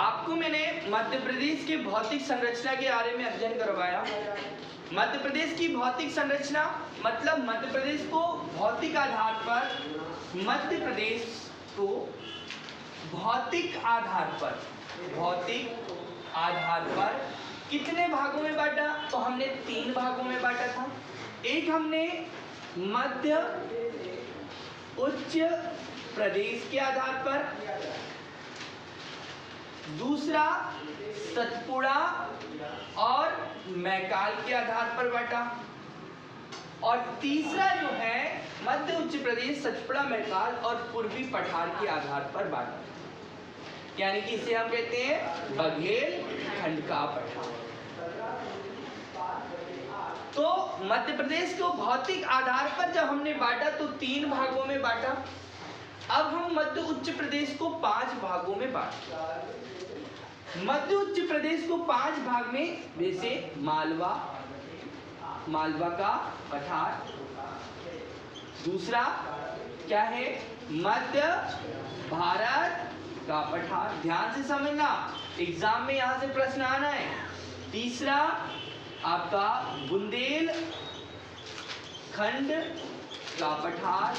आपको मैंने मध्य प्रदेश की भौतिक संरचना के बारे में अध्ययन करवाया। मध्य प्रदेश की भौतिक संरचना मतलब मध्य प्रदेश को भौतिक आधार पर, मध्य प्रदेश को भौतिक आधार पर कितने भागों में बांटा? तो हमने 3 भागों में बांटा था। एक हमने मध्य उच्च प्रदेश के आधार पर, दूसरा सतपुड़ा और मैकाल के आधार पर बांटा, और तीसरा जो है मध्य उच्च प्रदेश, सतपुड़ा, मैकाल और पूर्वी पठार के आधार पर बांटा। यानी कि इसे हम कहते हैं बघेल खंड का पठार। तो मध्य प्रदेश को भौतिक आधार पर जब हमने बांटा तो 3 भागों में बांटा। अब हम मध्य उच्च प्रदेश को 5 भागों में बांटे। मध्य उच्च प्रदेश को 5 भाग में, जैसे मालवा का पठार, दूसरा क्या है मध्य भारत का पठार, ध्यान से समझना, एग्जाम में यहां से प्रश्न आना है। तीसरा आपका बुंदेल खंड का पठार,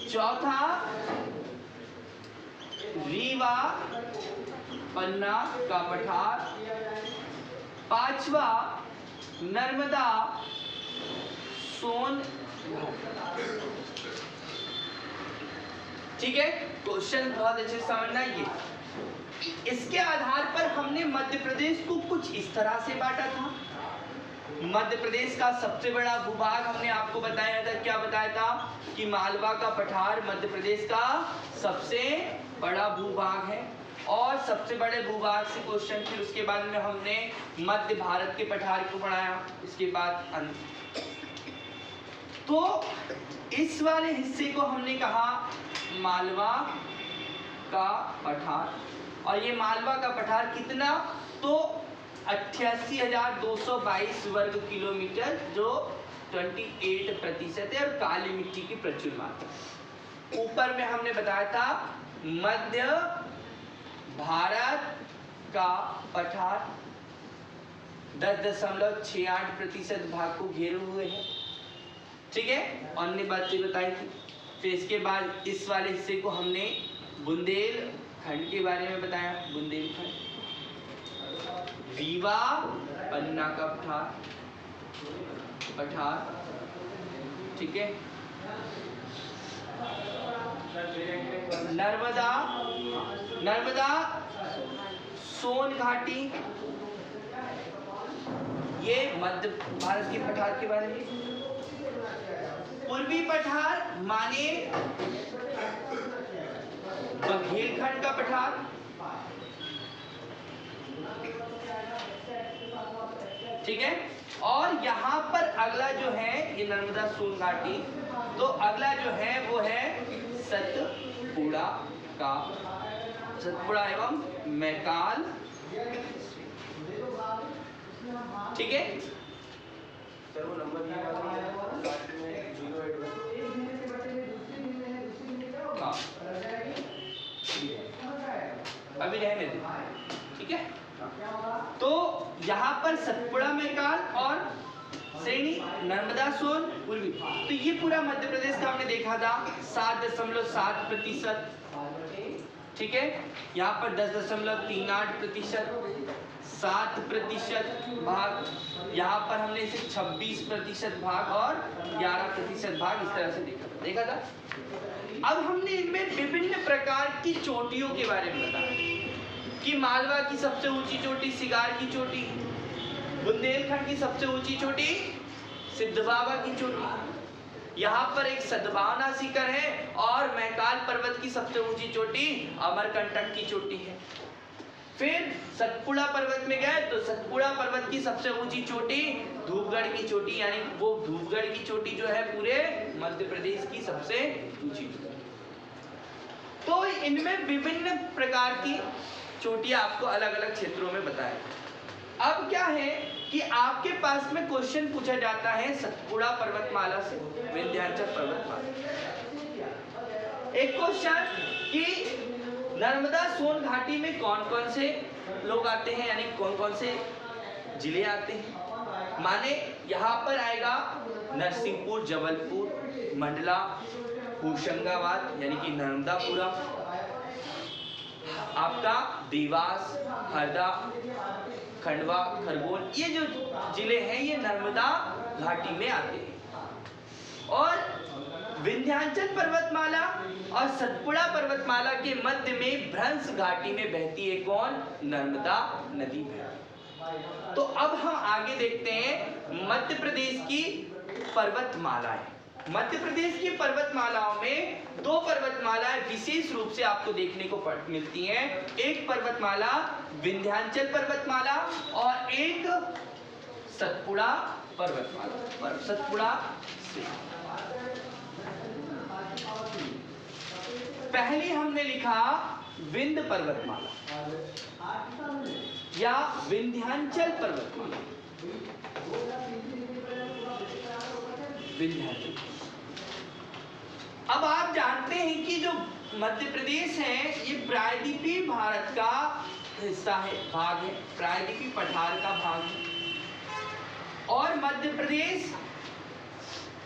चौथा रीवा पन्ना का पठार, पांचवा नर्मदा सोन। ठीक है, क्वेश्चन बहुत अच्छे से समझना। ये इसके आधार पर हमने मध्य प्रदेश को कुछ इस तरह से बांटा था। मध्य प्रदेश का सबसे बड़ा भूभाग हमने आपको बताया था, क्या बताया था कि मालवा का पठार मध्य प्रदेश का सबसे बड़ा भूभाग है, और सबसे बड़े भूभाग से क्वेश्चन, फिर उसके बाद में हमने मध्य भारत के पठार को पढ़ाया, इसके बाद अंत। तो इस वाले हिस्से को हमने कहा मालवा का पठार, और ये मालवा का पठार कितना, तो 88,222 वर्ग किलोमीटर, जो 28% है, और काली मिट्टी की प्रचुर मात्रा। ऊपर में हमने बताया था मध्य भारत का पठार 10.68% भाग को घेरे हुए है। ठीक है, अन्य बातें बताई थी। फिर इसके बाद इस वाले हिस्से को हमने बुंदेल खंड के बारे में बताया, बुंदेलखंड, रीवा पन्ना का पठार, ठीक है, नर्मदा सोन घाटी, ये मध्य भारत के पठार के बारे में। पूर्वी पठार माने बघेलखंड का पठार, ठीक है, और यहाँ पर अगला जो है ये नर्मदा सोन घाटी, तो अगला जो है वो है सतपुड़ा एवं मैकाल, ठीक है। अभी रहने दे, ठीक है। तो यहाँ पर सतपुड़ा, मैकाल और श्रेणी नर्मदा सोन पूर्वी, तो ये पूरा मध्य प्रदेश का हमने देखा था 7.7%, ठीक है। यहाँ पर 10.38%, 7% भाग, यहाँ पर हमने इसे 26% भाग और 11% भाग इस तरह से देखा था। अब हमने इनमें विभिन्न प्रकार की चोटियों के बारे में बताया कि मालवा की सबसे ऊंची चोटी सिगार की चोटी, बुंदेलखंड की सबसे ऊंची चोटी सिद्धबाबा की चोटी, यहाँ पर एक सद्भावना शिखर है, और मैकाल पर्वत की सबसे ऊंची चोटी अमरकंटक की चोटी है। फिर सतपुड़ा पर्वत में गए तो सतपुड़ा पर्वत की सबसे ऊंची चोटी धूपगढ़ की चोटी, यानी वो धूपगढ़ की चोटी जो है पूरे मध्य प्रदेश की सबसे ऊंची चोटी। तो इनमें विभिन्न प्रकार की चोटियां आपको अलग अलग क्षेत्रों में बताएं। अब क्या है कि आपके पास में क्वेश्चन पूछा जाता है सतपुड़ा पर्वतमाला से, विंध्याचल पर्वतमाला। एक क्वेश्चन कि नर्मदा सोन घाटी में कौन कौन से लोग आते हैं, यानी कौन कौन से जिले आते हैं? माने यहाँ पर आएगा नरसिंहपुर, जबलपुर, मंडला, होशंगाबाद यानी कि नर्मदापुरम, आपका देवास, हरदा, खंडवा, खरगोन, ये जो जिले हैं ये नर्मदा घाटी में आते हैं। और विंध्याचल पर्वतमाला और सतपुड़ा पर्वतमाला के मध्य में भ्रंश घाटी में बहती है कौन? नर्मदा नदी बहती है। तो अब हम आगे देखते हैं मध्य प्रदेश की पर्वतमालाएं। मध्य प्रदेश की पर्वतमालाओं में दो पर्वतमालाएं विशेष रूप से आपको देखने को मिलती हैं। एक पर्वतमाला विंध्याचल पर्वतमाला और एक सतपुड़ा पर्वतमाला। सतपुड़ा से पहले हमने लिखा विंध्य पर्वतमाला या विंध्याचल पर्वतमाला। विंध्याचल। अब आप जानते हैं कि जो मध्य प्रदेश है ये प्रायद्वीपीय भारत का हिस्सा है, भाग है, प्रायद्वीपीय पठार का भाग है। और मध्य प्रदेश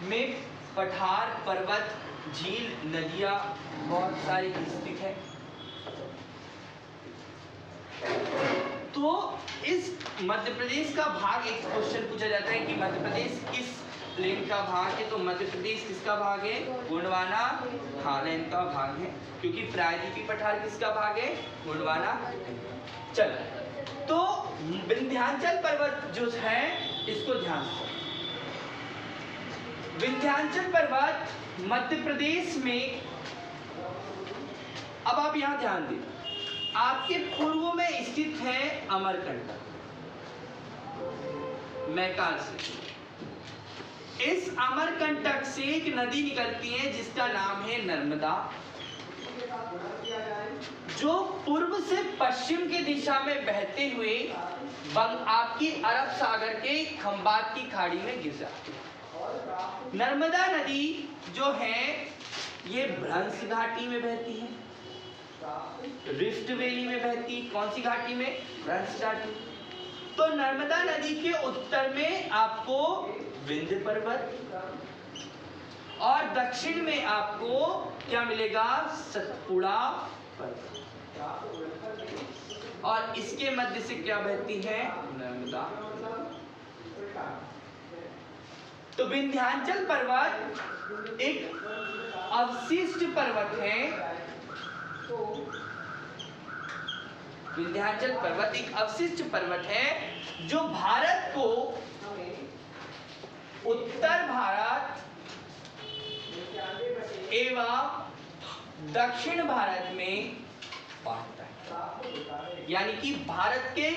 में पठार, पर्वत, झील, नदियां बहुत सारी स्थित है। तो इस मध्य प्रदेश का भाग, एक क्वेश्चन पूछा जाता है कि मध्य प्रदेश किस प्लेन का भाग है, तो मध्य प्रदेश किसका भाग है? गोंडवाना हालैंड का भाग है, क्योंकि प्रायद्वीपीय पठार किसका भाग है? गोंडवाना। चलो, तो विंध्याचल पर्वत जो है इसको ध्यान से, विंध्याचल पर्वत मध्य प्रदेश में, अब आप यहां ध्यान दें, आपके पूर्व में स्थित है अमरकंटक, मैकाल से। इस अमरकंटक से एक नदी निकलती है जिसका नाम है नर्मदा, जो पूर्व से पश्चिम की दिशा में बहते हुए आपकी अरब सागर के खंबात की खाड़ी में गिर जाती है। नर्मदा नदी जो है ये भ्रंश घाटी में बहती है, रिफ्ट वैली में बहती है। कौन सी घाटी में? भ्रंश घाटी। तो नर्मदा नदी के उत्तर में आपको विंध्य पर्वत और दक्षिण में आपको क्या मिलेगा? सतपुड़ा पर्वत। और इसके मध्य से क्या बहती है? नर्मदा। तो विंध्याचल पर्वत एक अवशिष्ट पर्वत है। विंध्याचल पर्वत एक अवशिष्ट पर्वत है जो भारत को उत्तर भारत एवं दक्षिण भारत में बांटता है। यानी कि भारत के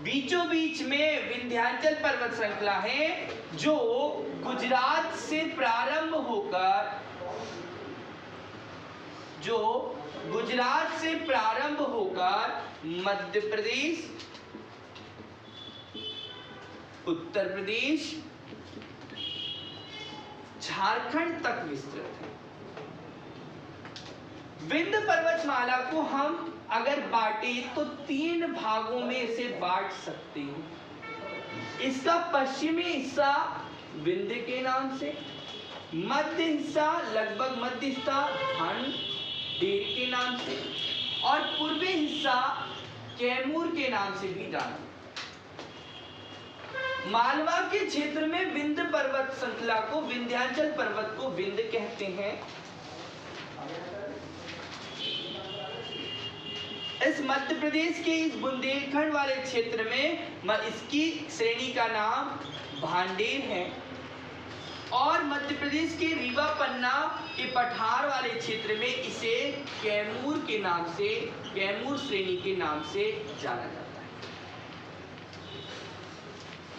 बीचों बीच में विंध्याचल पर्वत श्रृंखला है जो गुजरात से प्रारंभ होकर मध्य प्रदेश, उत्तर प्रदेश, झारखंड तक विस्तृत है। विंध्य पर्वतमाला को हम अगर बांटे तो 3 भागों में इसे बांट सकते हैं। इसका पश्चिमी हिस्सा विंध्य के नाम से, मध्य हिस्सा लगभग मध्य हिस्सा भांडेर के नाम से, और पूर्वी हिस्सा कैमूर के नाम से भी जाना। मालवा के क्षेत्र में विंध्य पर्वत श्रृंखला को, विंध्याचल पर्वत को विंध्य कहते हैं। इस मध्य प्रदेश के इस बुंदेलखंड वाले क्षेत्र में इसकी श्रेणी का नाम भांडेर है, और मध्य प्रदेश के रीवा पन्ना के पठार वाले क्षेत्र में इसे कैमूर के नाम से, कैमूर श्रेणी के नाम से जाना जाता है।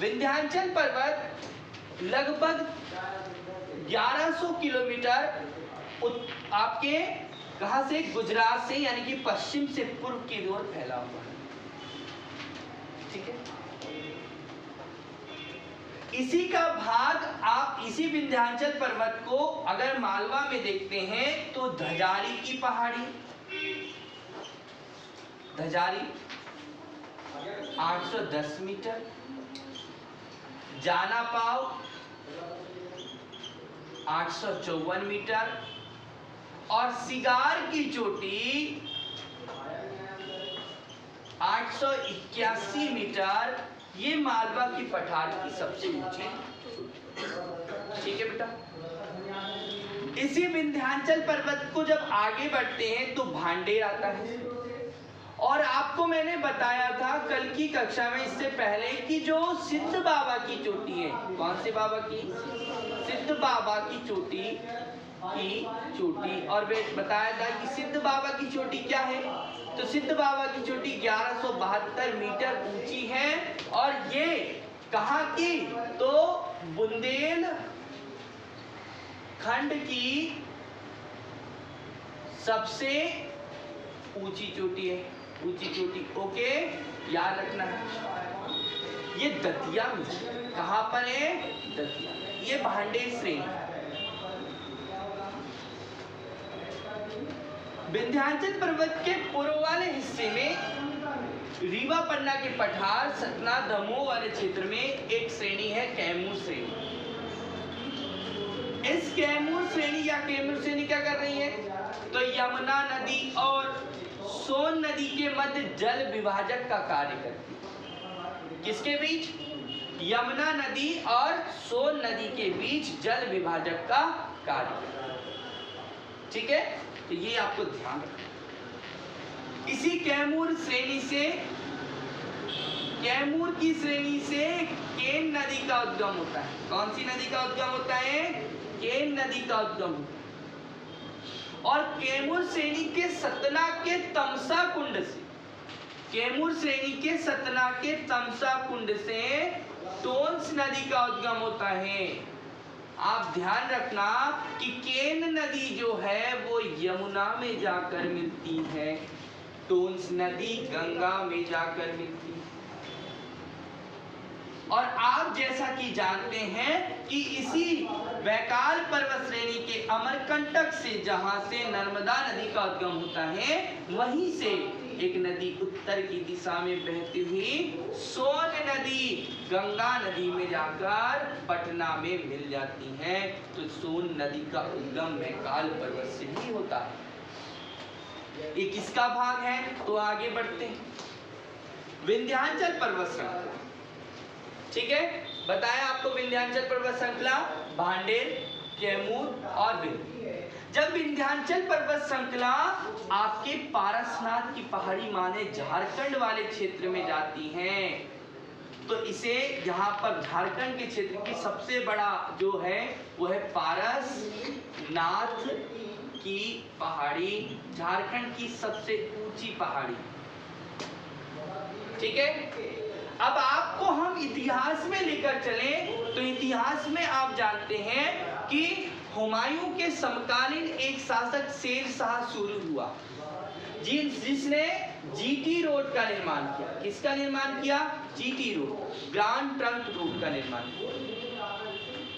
विंध्याचल पर्वत लगभग 1100 किलोमीटर आपके कहां से? गुजरात से, यानी कि पश्चिम से पूर्व की ओर फैला हुआ है। ठीक है, इसी का भाग आप इसी विंध्याचल पर्वत को अगर मालवा में देखते हैं तो धजारी की पहाड़ी, धजारी 810 मीटर, जाना पाव 854 मीटर और सिगार की चोटी 881 मीटर। ये मालवा की पठार की सबसे ऊंची, ठीक है बेटा। इसी विंध्याचल पर्वत को जब आगे बढ़ते हैं तो भांडेर आता है। और आपको मैंने बताया था कल की कक्षा में इससे पहले कि जो सिद्ध बाबा की चोटी है, कौन से बाबा की? सिद्ध बाबा की चोटी और वे बताया था कि सिद्ध बाबा की चोटी क्या है। तो सिद्ध बाबा की चोटी 1172 मीटर ऊंची है और ये कहाँ की? तो बुंदेल खंड की सबसे ऊंची चोटी है, ऊंची चोटी। ओके, याद रखना है। ये दतिया में, कहां पर है? दतिया। ये भांडेर श्रेणी। विंध्याचल पर्वत के पूर्व वाले हिस्से में रीवा पन्ना के पठार, सतना दमोह वाले क्षेत्र में एक श्रेणी है कैमूर श्रेणी। इस कैमूर श्रेणी या कैमूर श्रेणी क्या कर रही है? तो यमुना नदी और सोन नदी के मध्य जल विभाजक का कार्य करती है। किसके बीच? यमुना नदी और सोन नदी के बीच जल विभाजक का कार्य करती है, ठीक है। तो ये आपको ध्यान रखना। इसी कैमूर श्रेणी से, कैमूर की श्रेणी से केन नदी का उद्गम होता है। कौन सी नदी का उद्गम होता है? केन नदी का उद्गम होता है। और कैमूर श्रेणी के सतना के तमसा कुंड से, कैमूर श्रेणी के सतना के तमसा कुंड से टोंस नदी का उद्गम होता है। आप ध्यान रखना कि केन नदी जो है वो यमुना में जाकर मिलती है, टोंस नदी गंगा में जाकर मिलती है। और आप जैसा कि जानते हैं कि इसी वैकाल पर्वत श्रेणी के अमरकंटक से, जहां से नर्मदा नदी का उद्गम होता है, वहीं से एक नदी उत्तर की दिशा में बहती हुई सोन नदी गंगा नदी में जाकर पटना में मिल जाती है। तो सोन नदी का उद्गम वैकाल पर्वत से ही होता है। ये किसका भाग है? तो आगे बढ़ते हैं। विंध्याचल पर्वत श्रृंखला, ठीक है। बताया आपको विंध्याचल पर्वत श्रृंखला, भांडेर, कैमूर और विंध्य। जब विंध्याचल पर्वत श्रृंखला आपके पारसनाथ की पहाड़ी माने झारखंड वाले क्षेत्र में जाती है, तो इसे यहाँ पर झारखंड के क्षेत्र की सबसे बड़ा जो है वो है पारसनाथ की पहाड़ी, झारखंड की सबसे ऊंची पहाड़ी, ठीक है। अब आपको हम इतिहास में लेकर चले तो इतिहास में आप जानते हैं कि हुमायूं के समकालीन एक शासक शेर शाह सूरी हुआ, जिसने जीटी रोड का निर्माण किया। किसका निर्माण किया? GT road, grand trunk road का निर्माण किया।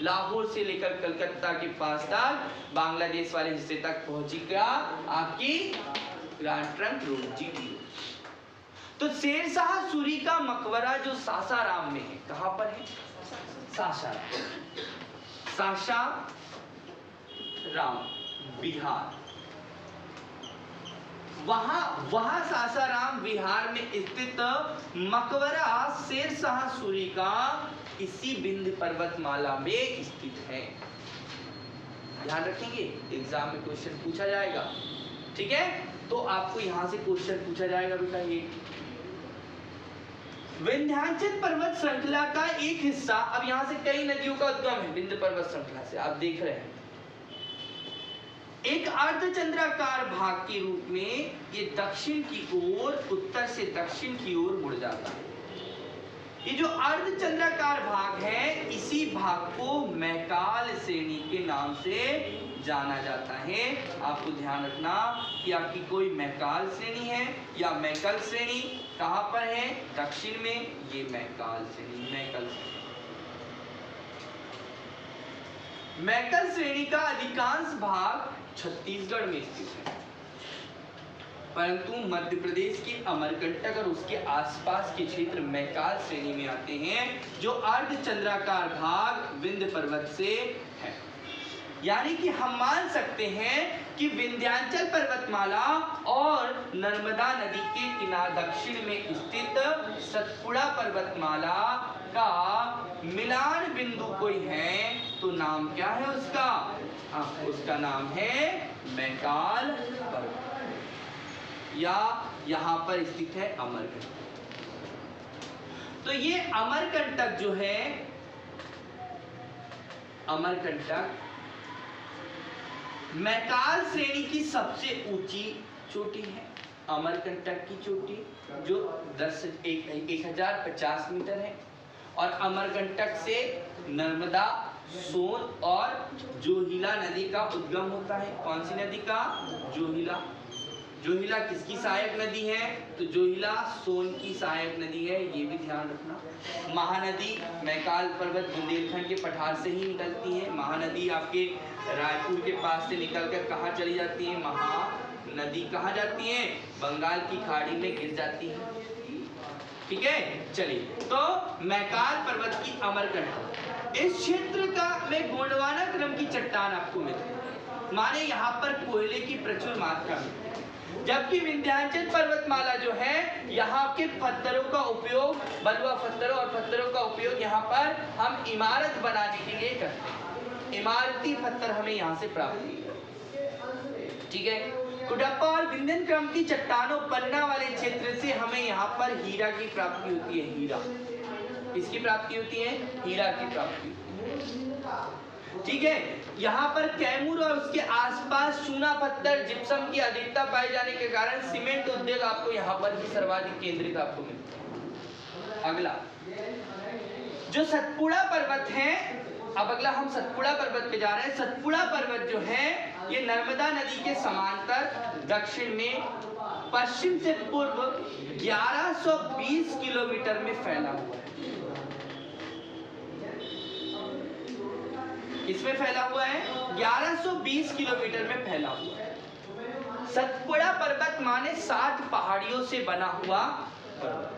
लाहौर से लेकर कलकत्ता के पास तक, बांग्लादेश वाले हिस्से तक पहुंचेगा आपकी grand trunk road, GT road. तो शेर शाह सूरी का मकबरा जो सासाराम में है, कहां पर है? सासाराम, सासाराम बिहार। वहां सासाराम बिहार में स्थित मकबरा शेर शाह सूरी का इसी विंध्य पर्वतमाला में स्थित है। ध्यान रखेंगे, एग्जाम में क्वेश्चन पूछा जाएगा, ठीक है। तो आपको यहां से क्वेश्चन पूछा जाएगा बेटा। ये विंध्याचल पर्वत श्रृंखला का एक हिस्सा, अब यहां से कई नदियों का उद्गम है विंध्य पर्वत श्रृंखला से, आप देख रहे हैं। एक अर्धचंद्राकार भाग के रूप में ये दक्षिण की ओर, उत्तर से दक्षिण की ओर मुड़ जाता है। ये जो अर्धचंद्राकार भाग है, इसी भाग को मैकाल श्रेणी के नाम से जाना जाता है। आपको ध्यान रखना कि आपकी कोई मैकाल श्रेणी है या मैकल श्रेणी, कहां पर है? दक्षिण में। ये मैकाल श्रेणी, मैकल श्रेणी। मैकल श्रेणी का अधिकांश भाग छत्तीसगढ़ में स्थित है। परंतु मध्य प्रदेश के अमरकंटक और उसके आसपास के क्षेत्र मैकाल श्रेणी में आते हैं, जो अर्धचंद्राकार भाग विंध्य पर्वत से है। यानी कि हम मान सकते हैं कि विंध्याचल पर्वतमाला और नर्मदा नदी के किनारे दक्षिण में स्थित सतपुड़ा पर्वतमाला का मिलान बिंदु कोई है तो नाम क्या है उसका? उसका नाम है मैकाल पर्वत, या यहाँ पर स्थित है अमरकंटक। तो ये अमरकंटक जो है, अमरकंटक मैकाल श्रेणी की सबसे ऊंची चोटी है। अमरकंटक की चोटी जो 1050 मीटर है, और अमरकंटक से नर्मदा, सोन और जोहिला नदी का उद्गम होता है। कौन सी नदी का? जोहिला। जोहिला किसकी सहायक नदी है? तो जोहिला सोन की सहायक नदी है, ये भी ध्यान रखना। महानदी मैकाल पर्वत बुंदेलखंड के पठार से ही निकलती है। महानदी आपके रायपुर के पास से निकलकर कहाँ चली जाती है? महानदी कहाँ जाती है? बंगाल की खाड़ी में गिर जाती है। ठीक है, चलिए। तो मैकाल पर्वत की अमरकंटक, इस क्षेत्र का में गोंडवाना क्रम की चट्टान आपको मिलती है, माने यहाँ पर कोयले की प्रचुर मात्रा में। जबकि विंध्याचल पर्वतमाला जो है, यहाँ के पत्थरों का उपयोग, बलुआ पत्थरों और पत्थरों का उपयोग यहाँ पर हम इमारत बनाने के लिए करते हैं। इमारती पत्थर हमें यहाँ से प्राप्त होते। ठीक है, कुडप्पा और विंध्यन क्रम की चट्टानों पन्ना वाले क्षेत्र से हमें यहाँ पर हीरा की प्राप्ति होती है। हीरा किसकी प्राप्ति होती है? हीरा की प्राप्ति। ठीक है, यहाँ पर कैमूर और उसके आसपास चूना पत्थर, जिप्सम की अधिकता पाए जाने के कारण सीमेंट उद्योग आपको यहाँ पर भी सर्वाधिक केंद्रित आपको मिलता है। अगला जो सतपुड़ा पर्वत है, अब अगला हम सतपुड़ा पर्वत पे जा रहे हैं। सतपुड़ा पर्वत जो है, ये नर्मदा नदी के समांतर दक्षिण में पश्चिम से पूर्व 1120 किलोमीटर में फैला हुआ है। इसमें फैला हुआ है 1120 किलोमीटर में फैला हुआ है। सतपुड़ा पर्वत माने 7 पहाड़ियों से बना हुआ पर्वत।